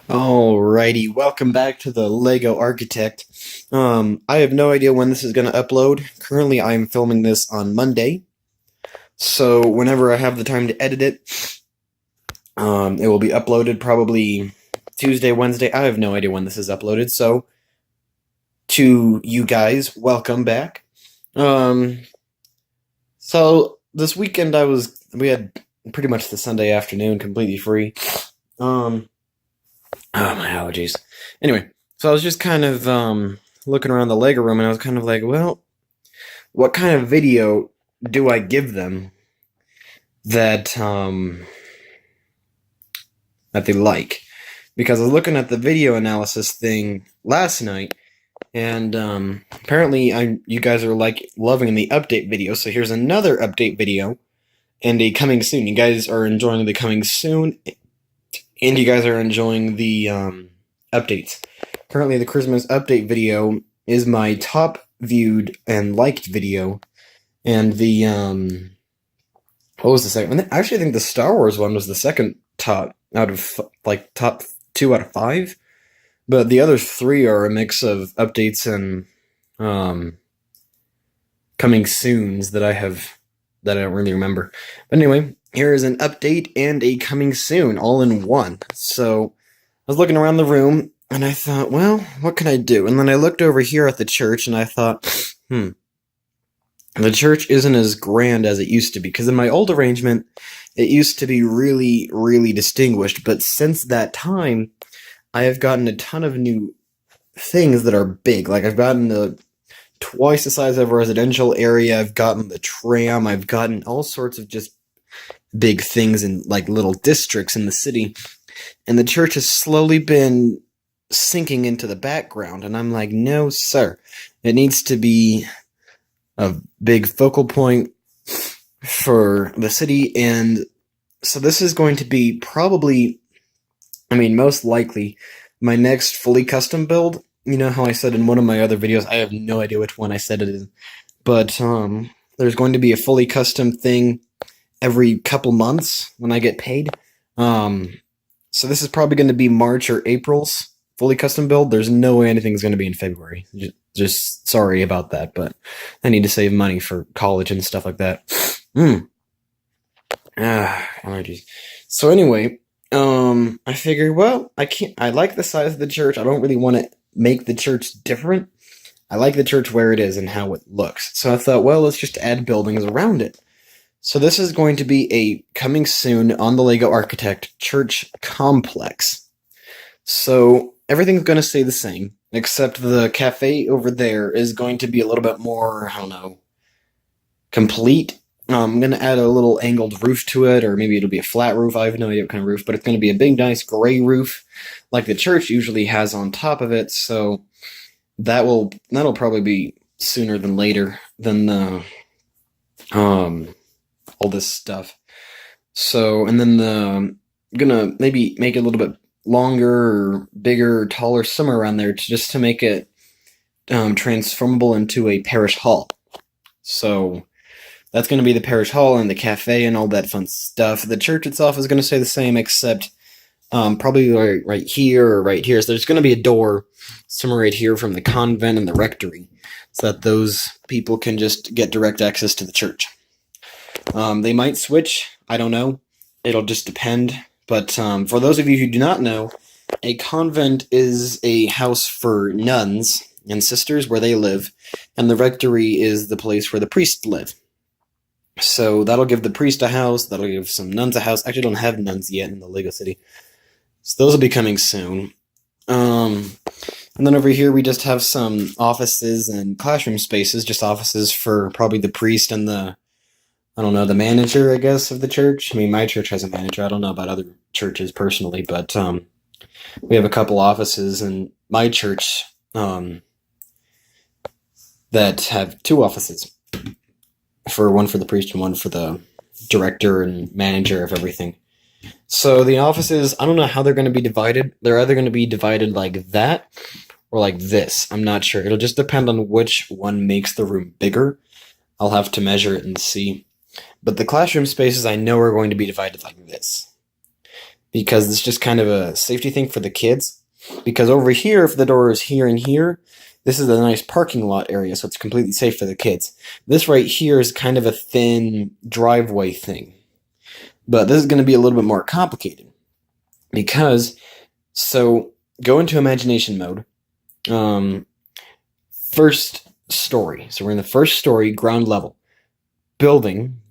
Alrighty, welcome back to the Lego Architect. I have no idea when this is going to upload. Currently, I am filming this on Monday, so whenever I have the time to edit it, it will be uploaded probably Tuesday, Wednesday. I have no idea when this is uploaded, so to you guys, welcome back. So this weekend we had pretty much the Sunday afternoon completely free. Oh, my allergies. Anyway, so I was just kind of looking around the Lego room, and I was kind of like, well, what kind of video do I give them that that they like? Because I was looking at the video analysis thing last night, and apparently you guys are like loving the update video. So here's another update video and a coming soon. You guys are enjoying the coming soon, and you guys are enjoying the updates. Currently, the Christmas update video is my top viewed and liked video, and the what was the second one? I actually think the Star Wars one was the second top out of top 2 out of 5, but the other 3 are a mix of updates and coming soons that I don't really remember. But anyway, here is an update and a coming soon, all in one. So I was looking around the room, and I thought, well, what can I do? And then I looked over here at the church, and I thought, the church isn't as grand as it used to be, because in my old arrangement, it used to be really, really distinguished, but since that time, I have gotten a ton of new things that are big. Like, I've gotten the twice the size of a residential area, I've gotten the tram, I've gotten all sorts of just big things in, like, little districts in the city, and the church has slowly been sinking into the background, and I'm like, no, sir. It needs to be a big focal point for the city, and so this is going to be probably, most likely, my next fully custom build. You know how I said in one of my other videos, I have no idea which one I said it is, but there's going to be a fully custom thing every couple months when I get paid. So this is probably going to be March or April's fully custom build. There's no way anything's going to be in February. Just sorry about that, but I need to save money for college and stuff like that. Allergies. So anyway, I figured, well, I like the size of the church. I don't really want to make the church different. I like the church where it is and how it looks. So I thought, well, let's just add buildings around it. So this is going to be a coming soon on the Lego Architect church complex. So everything's going to stay the same, except the cafe over there is going to be a little bit more, I don't know, complete. I'm going to add a little angled roof to it, or maybe it'll be a flat roof. I have no idea what kind of roof, but it's going to be a big, nice gray roof like the church usually has on top of it, so that'll probably be sooner than later than the all this stuff. So, and then I'm gonna maybe make it a little bit longer or bigger or taller, somewhere around there, just to make it transformable into a parish hall. So that's going to be the parish hall and the cafe and all that fun stuff. The church itself is going to stay the same, except probably right here or right here. So there's going to be a door somewhere right here from the convent and the rectory, so that those people can just get direct access to the church. They might switch. I don't know. It'll just depend. But for those of you who do not know, a convent is a house for nuns and sisters where they live, and the rectory is the place where the priests live. So that'll give the priest a house, that'll give some nuns a house. Actually, don't have nuns yet in the Lego City. So those will be coming soon. And then over here we just have some offices and classroom spaces, just offices for probably the priest and the manager, I guess, of the church. My church has a manager. I don't know about other churches personally, but we have a couple offices in my church that have 2 offices. One for the priest and one for the director and manager of everything. So the offices, I don't know how they're going to be divided. They're either going to be divided like that or like this. I'm not sure. It'll just depend on which one makes the room bigger. I'll have to measure it and see. But the classroom spaces I know are going to be divided like this, because it's just kind of a safety thing for the kids. Because over here, if the door is here and here, this is a nice parking lot area, so it's completely safe for the kids. This right here is kind of a thin driveway thing. But this is going to be a little bit more complicated. Because, so, go into imagination mode. First story. So we're in the first story, ground level. Building,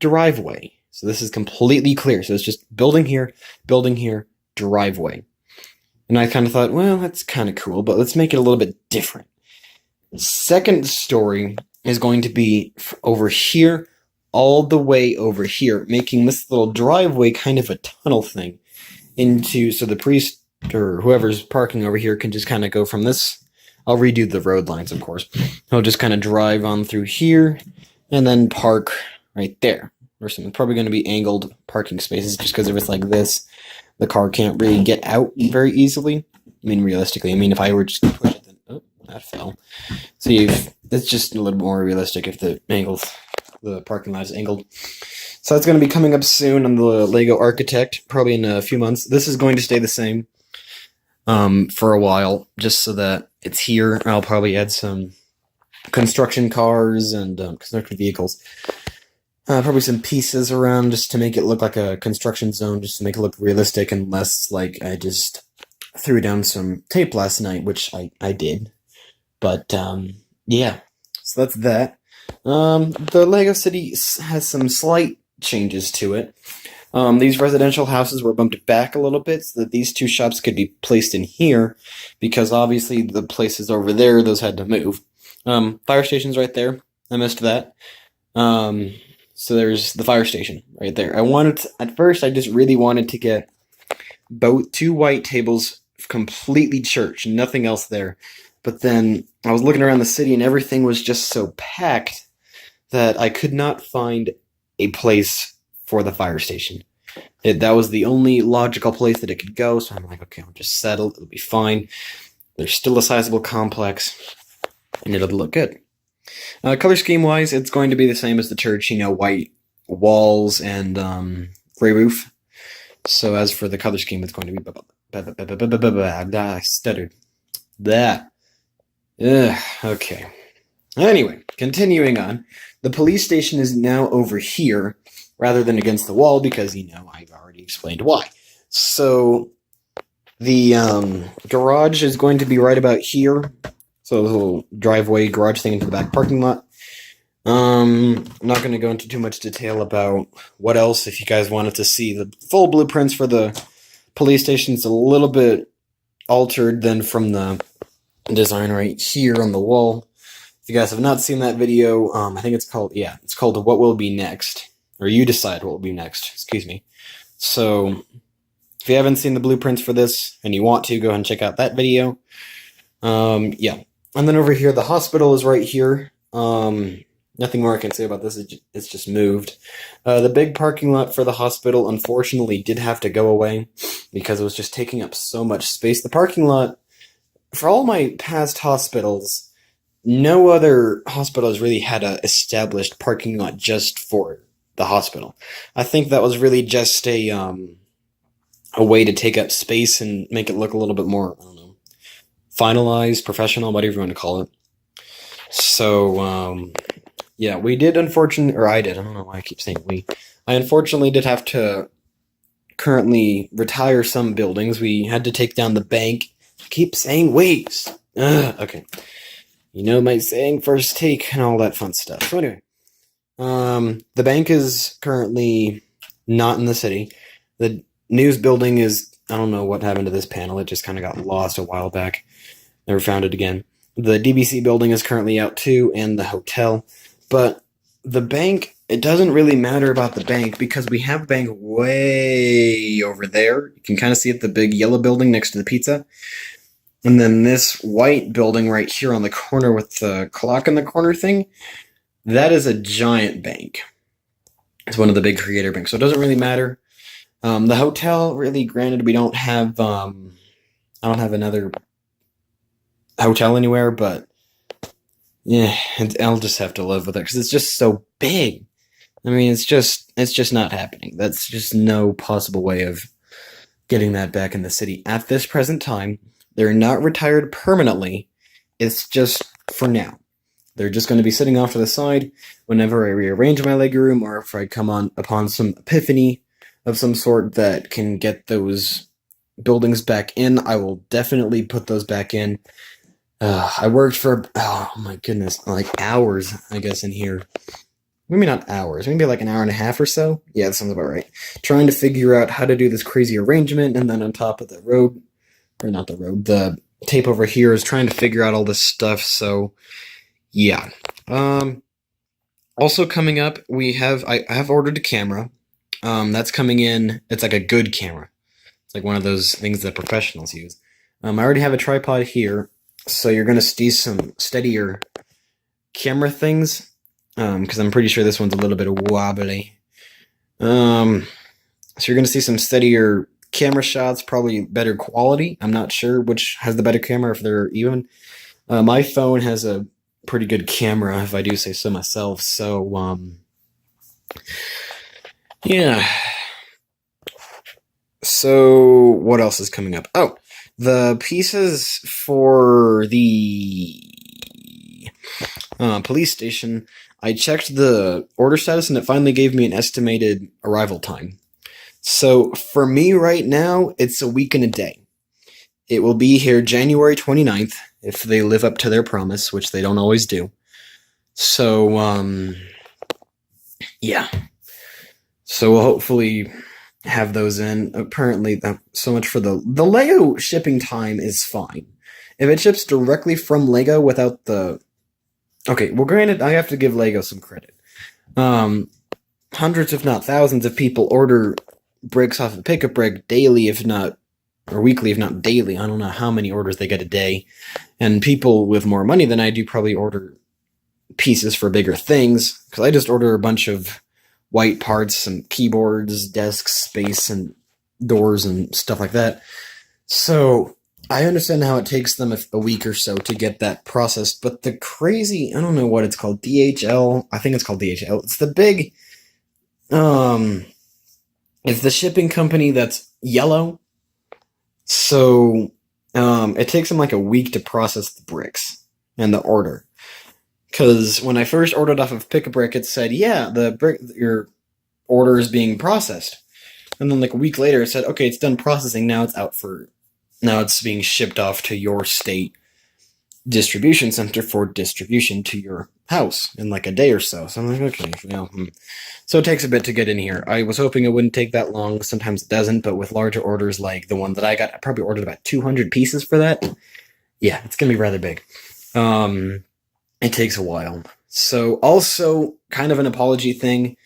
driveway. So this is completely clear. So it's just building here, driveway. And I kind of thought, well, that's kind of cool, but let's make it a little bit different. Second story is going to be over here, all the way over here, making this little driveway kind of a tunnel thing into, so the priest or whoever's parking over here can just kind of go from this. I'll redo the road lines, of course. He'll just kind of drive on through here and then park right there. Or something. Probably going to be angled parking spaces just because if it's like this, the car can't really get out very easily. I mean, realistically, if I were just to push it, then, oh, that fell. See, it's just a little more realistic if the parking lot is angled. So that's going to be coming up soon on the Lego Architect, probably in a few months. This is going to stay the same for a while, just so that it's here. I'll probably add some construction cars and construction vehicles. Probably some pieces around just to make it look like a construction zone, just to make it look realistic and less like I just threw down some tape last night, which I did. But, yeah. So that's that. The Lego City has some slight changes to it. These residential houses were bumped back a little bit so that these two shops could be placed in here, because obviously the places over there, those had to move. Fire station's right there. I missed that. So there's the fire station right there. At first, I just really wanted to get both two white tables, completely church, nothing else there. But then I was looking around the city and everything was just so packed that I could not find a place for the fire station. That was the only logical place that it could go, so I'm like, okay, I'll just settle, it'll be fine. There's still a sizable complex, and it'll look good. Color scheme wise, it's going to be the same as the church, white walls and gray roof. So as for the color scheme, it's going to be I stuttered. That. Okay. Anyway, continuing on. The police station is now over here rather than against the wall because, I've already explained why. So the garage is going to be right about here. So the little driveway garage thing into the back parking lot. I'm not going to go into too much detail about what else. If you guys wanted to see the full blueprints for the police station, it's a little bit altered than from the design right here on the wall. If you guys have not seen that video, I think it's called What Will Be Next? Or You Decide What Will Be Next, excuse me. So, if you haven't seen the blueprints for this, and you want to, go ahead and check out that video. Yeah. And then over here, the hospital is right here. Nothing more I can say about this, it's just moved. The big parking lot for the hospital, unfortunately, did have to go away, because it was just taking up so much space. The parking lot, for all my past hospitals, no other hospital has really had an established parking lot just for the hospital. I think that was really just a way to take up space and make it look a little bit more, finalized, professional, whatever you want to call it. So, yeah, we did I don't know why I keep saying we. I unfortunately did have to currently retire some buildings. We had to take down the bank. I keep saying waves. Okay. My saying first take and all that fun stuff. So anyway, the bank is currently not in the city. The news building is, I don't know what happened to this panel. It just kind of got lost a while back. Never found it again. The DBC building is currently out too, and the hotel. But the bank, it doesn't really matter about the bank because we have a bank way over there. You can kind of see it, the big yellow building next to the pizza. And then this white building right here on the corner with the clock in the corner thing, that is a giant bank. It's one of the big creator banks, so it doesn't really matter. The hotel, really, granted, we don't have, I don't have another hotel anywhere, but yeah, I'll just have to live with it because it's just so big. I mean, it's just not happening. That's just no possible way of getting that back in the city at this present time. They're not retired permanently. It's just for now. They're just going to be sitting off to the side whenever I rearrange my leg room, or if I come on upon some epiphany of some sort that can get those buildings back in. I will definitely put those back in. I worked for, oh my goodness, like hours, I guess, in here. Maybe not hours, maybe like an hour and a half or so. Yeah, that sounds about right. Trying to figure out how to do this crazy arrangement, and then on top of the road, or not the road, the tape over here is trying to figure out all this stuff, so yeah. Also coming up, I have ordered a camera. That's coming in. It's like a good camera. It's like one of those things that professionals use. I already have a tripod here, so you're gonna see some steadier camera things. Because I'm pretty sure this one's a little bit wobbly. So you're gonna see some steadier camera shots, probably better quality. I'm not sure which has the better camera, if they're even. My phone has a pretty good camera, if I do say so myself. So, yeah. So, what else is coming up? Oh, the pieces for the police station. I checked the order status and it finally gave me an estimated arrival time. So, for me right now, it's a week and a day. It will be here January 29th, if they live up to their promise, which they don't always do. So, yeah. So we'll hopefully have those in. Apparently, so much for the Lego shipping time is fine. If it ships directly from Lego without the... Okay, well, granted, I have to give Lego some credit. Hundreds, if not thousands, of people order bricks off of Pick-a-Brick daily, if not... or weekly, if not daily. I don't know how many orders they get a day. And people with more money than I do probably order pieces for bigger things, because I just order a bunch of white parts, some keyboards, desks, space, and doors, and stuff like that. So I understand how it takes them a week or so to get that processed, but the crazy, I don't know what it's called, DHL, I think it's called DHL, it's the big, it's the shipping company that's yellow. So, it takes them like a week to process the bricks and the order. Because when I first ordered off of Pick-a-Brick, it said, yeah, your order is being processed. And then like a week later, it said, okay, it's done processing, now it's being shipped off to your state distribution center for distribution to your house in like a day or so. So I'm like, okay, So it takes a bit to get in here. I was hoping it wouldn't take that long. Sometimes it doesn't, but with larger orders like the one that I got, I probably ordered about 200 pieces for that. Yeah, it's gonna be rather big. It takes a while. So also kind of an apology thing.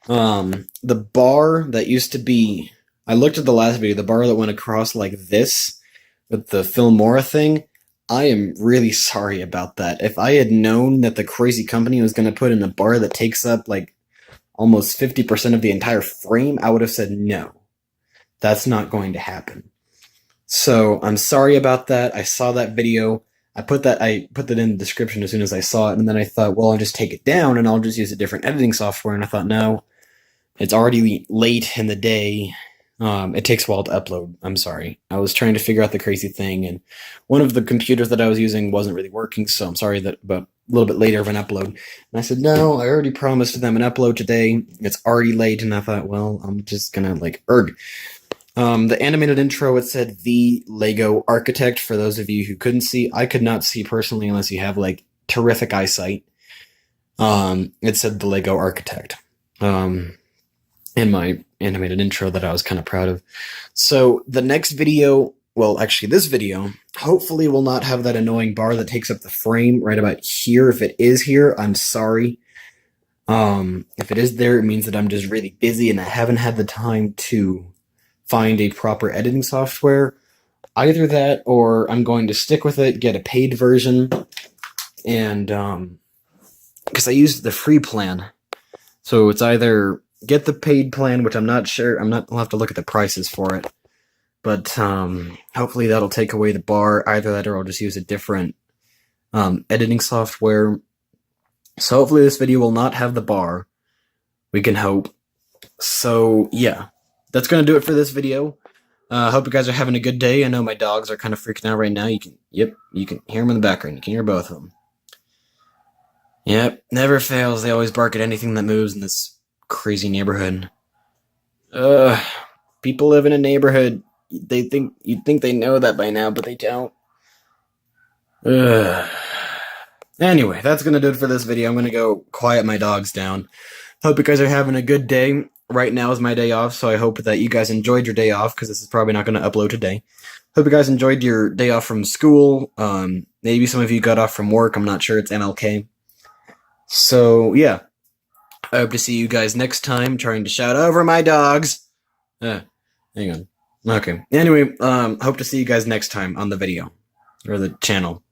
The bar that used to be, I looked at the last video, the bar that went across like this with the Filmora thing. I am really sorry about that. If I had known that the crazy company was going to put in a bar that takes up like almost 50% of the entire frame, I would have said no. That's not going to happen. So I'm sorry about that. I saw that video. I put that in the description as soon as I saw it, and then I thought, well, I'll just take it down and I'll just use a different editing software. And I thought, no, it's already late in the day. It takes a while to upload. I'm sorry. I was trying to figure out the crazy thing, and one of the computers that I was using wasn't really working, so I'm sorry that about a little bit later of an upload. And I said, no, I already promised them an upload today. It's already late, and I thought, well, I'm just gonna, like, erg. The animated intro, it said the Lego Architect, for those of you who couldn't see. I could not see personally unless you have, like, terrific eyesight. It said the Lego Architect. In my animated intro that I was kind of proud of. So the next video, well, actually this video, hopefully will not have that annoying bar that takes up the frame right about here. If it is here, I'm sorry. If it is there, it means that I'm just really busy and I haven't had the time to find a proper editing software. Either that, or I'm going to stick with it, get a paid version, and, because I used the free plan. So it's either get the paid plan, which I'm not sure, I'll have to look at the prices for it, but hopefully that'll take away the bar. Either that, or I'll just use a different editing software. So hopefully this video will not have the bar, We can hope. So yeah, that's gonna do it for this video. Hope you guys are having a good day. I know my dogs are kind of freaking out right now. You can hear them in the background. You can hear both of them. Yep, never fails. They always bark at anything that moves in this crazy neighborhood. People live in a neighborhood. You'd think they know that by now, but they don't. Anyway, that's gonna do it for this video. I'm gonna go quiet my dogs down. Hope you guys are having a good day. Right now is my day off, so I hope that you guys enjoyed your day off, because this is probably not going to upload today. Hope you guys enjoyed your day off from school. Maybe some of you got off from work. I'm not sure. It's MLK. So, yeah. I hope to see you guys next time, trying to shout over my dogs. Hang on. Okay. Anyway, hope to see you guys next time on the video. Or the channel.